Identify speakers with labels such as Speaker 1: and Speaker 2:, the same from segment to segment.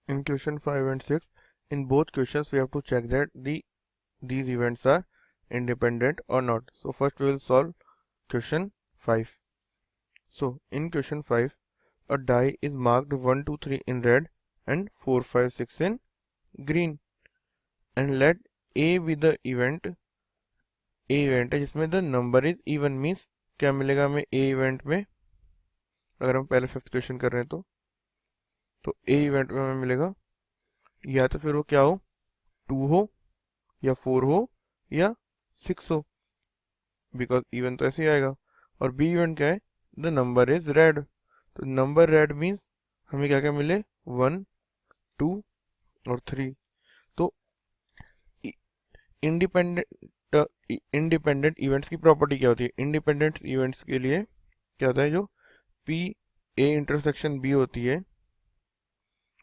Speaker 1: In question 5 and 6, in both questions we have to check that these events are independent or not. So first we will solve question 5. So in question 5, a die is marked 1, 2, 3 in red and 4, 5, 6 in green, and let A be the event. A event है जिसमें the number is even, means क्या मिलेगा हमें A event में, अगर हम पहले 5th question कर रहे हैं तो A event में हमें मिलेगा या तो फिर वो क्या हो, 2 हो या 4 हो या 6 हो, बिकॉज इवन तो ऐसे ही आएगा। और बी इवेंट क्या है, द नंबर इज रेड, तो नंबर रेड मीन्स हमें क्या क्या मिले, 1, 2 और 3। तो इंडिपेंडेंट इवेंट्स की प्रॉपर्टी क्या होती है, इंडिपेंडेंट इवेंट्स के लिए क्या होता है, जो पी ए इंटरसेक्शन बी होती है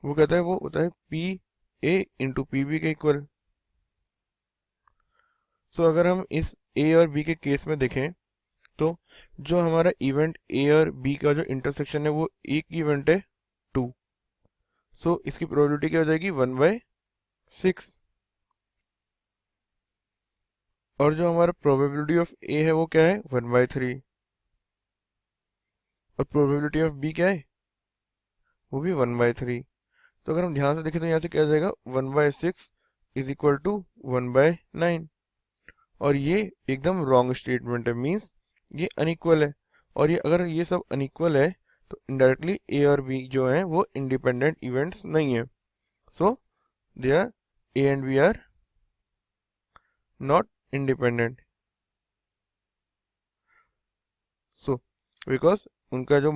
Speaker 1: वो कहता है, वो होता है P A into P B के इक्वल। सो अगर हम इस ए और बी के केस में देखें तो जो हमारा इवेंट ए और बी का जो इंटरसेक्शन है वो एक इवेंट है 2, सो इसकी प्रोबेबिलिटी क्या हो जाएगी 1/6। और जो हमारा प्रोबेबिलिटी ऑफ ए है वो क्या है 1/3, और प्रोबेबिलिटी ऑफ बी क्या है वो भी 1/3। तो अगर हम ध्यान से देखें तो यहाँ से क्या हो जाएगा 1/6 इज इक्वल टू 1/9, और ये एकदम रॉन्ग स्टेटमेंट है, मीन्स ये अनइक्वल है। और ये अगर ये सब अनइक्वल है तो इनडायरेक्टली ए और बी जो हैं वो इंडिपेंडेंट इवेंट्स नहीं है। So they are, A and B are not independent. So because उनका जो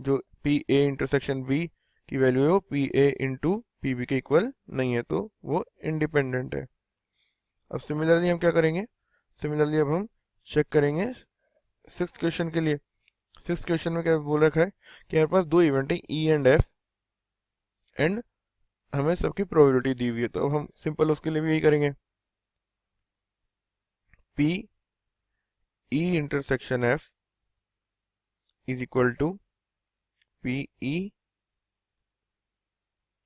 Speaker 1: जो पी ए इंटरसेक्शन बी की वैल्यू है वो P A into P B के इक्वल नहीं है, तो वो इंडिपेंडेंट है। अब सिमिलरली हम क्या करेंगे, सिमिलरली अब हम चेक करेंगे 6th क्वेश्चन के लिए। 6th क्वेश्चन में क्या बोल रखा है कि हमारे पास दो इवेंट है ई एंड एफ, एंड हमें सबकी प्रोबेबिलिटी दी हुई है। तो अब हम सिंपल उसके लिए भी यही करेंगे, P E intersection F is equal to P E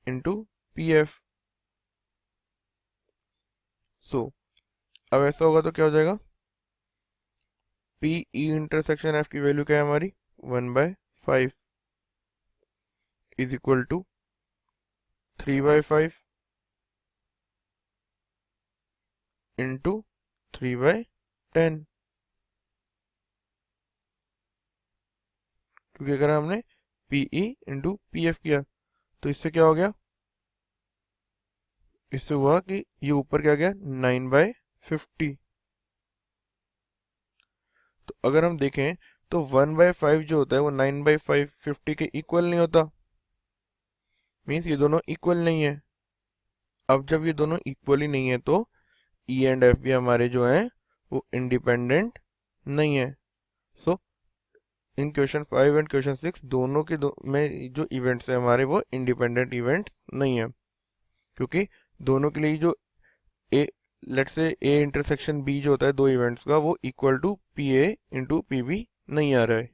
Speaker 1: into P F. So अब ऐसा होगा तो क्या हो जाएगा, पी ई इंटरसेक्शन एफ की वैल्यू क्या है हमारी 1/5 इज इक्वल टू 3/5 इंटू 3/10, क्योंकि अगर हमने P E into P F किया तो इससे क्या हो गया, इससे हुआ कि ये ऊपर क्या गया 9/50। तो अगर हम देखें तो 1/5 जो होता है वो 9/550 के इक्वल नहीं होता, मीन्स ये दोनों इक्वल नहीं है। अब जब ये दोनों इक्वल ही नहीं है तो ई एंड एफ भी हमारे जो हैं वो इंडिपेंडेंट नहीं है। सो इन क्वेश्चन 5 एंड क्वेश्चन 6 दोनों के में जो इवेंट्स है हमारे वो इंडिपेंडेंट इवेंट्स नहीं है, क्योंकि दोनों के लिए जो ए, let's say A intersection B जो होता है दो इवेंट्स का वो equal to P A into P B नहीं आ रहा है।